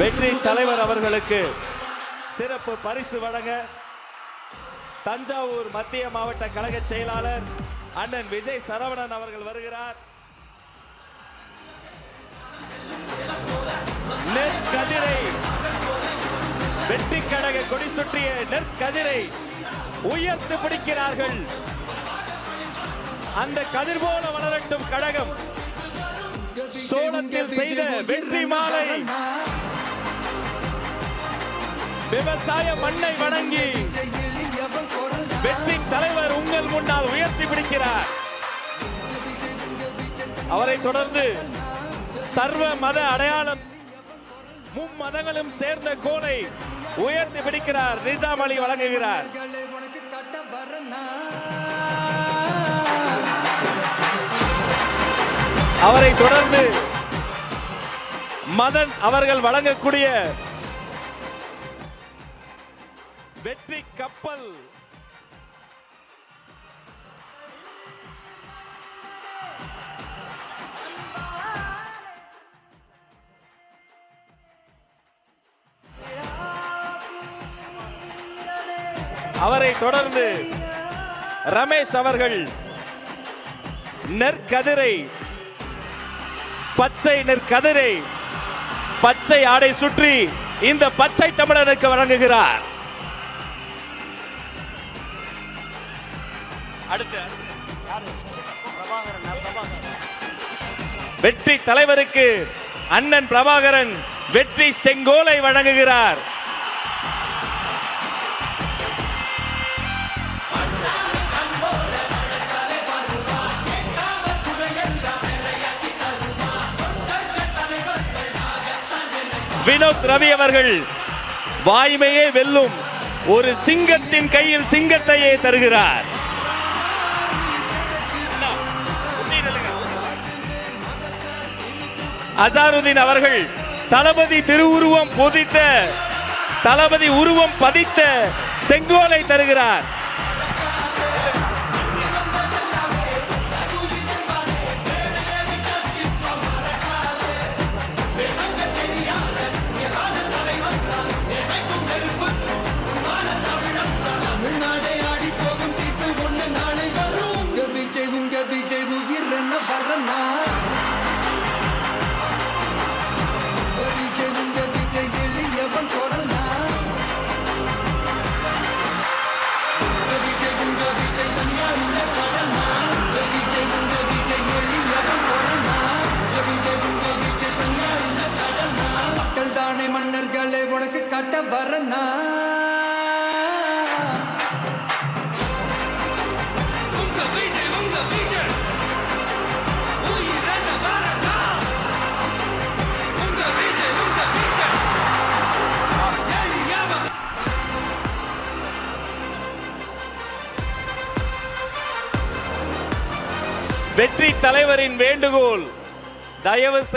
வெற்றி தலைவர் அவர்களுக்கு சிறப்பு பரிசு வழங்க தஞ்சாவூர் மத்திய மாவட்ட கழக செயலாளர் அண்ணன் விஜய் சரவணன் அவர்கள் வருகிறார். நெற்கதிரை வெற்றி கழக கொடி சுற்றிய நெற்கதிரை உயர்த்து பிடிக்கிறார்கள். அந்த கதிர் போல வளரட்டும் கழகம். சோழத்தில் செய்த வெற்றி மாலை விவசாய மண்ணை வணங்கி வெற்றி தலைவர் உங்கள் முன்னால் உயர்த்தி பிடிக்கிறார். அவரை தொடர்ந்து சர்வ மத அடையாளம் மும்மதங்களும் சேர்ந்த கோலை உயர்த்தி பிடிக்கிறார். நிஜாம் அலி வழங்குகிறார். அவரை தொடர்ந்து மதன் அவர்கள் வழங்கக்கூடிய வெற்றி கப்பல் அவரை தொடர்ந்து ரமேஷ் அவர்கள் நெற்கதிரை பச்சை நெற்கதிரை பச்சை ஆடை சுற்றி இந்த பச்சை தமிழனுக்கு வழங்குகிறார். வெற்றி தலைவருக்கு அண்ணன் பிரபாகரன் வெற்றி செங்கோலை வழங்குகிறார். வினோத் ரவி அவர்கள் வாய்மையே வெல்லும் ஒரு சிங்கத்தின் கையில் சிங்கத்தையே தருகிறார். அசாருதீன் அவர்கள் தளபதி திருவுருவம் பொதித்த தளபதி உருவம் பதித்த செங்கோலை தருகிறார். மன்னர்களை உனக்கு கட்ட வரனா வெற்றி தலைவரின் வேண்டுகோள், தயவு செய்து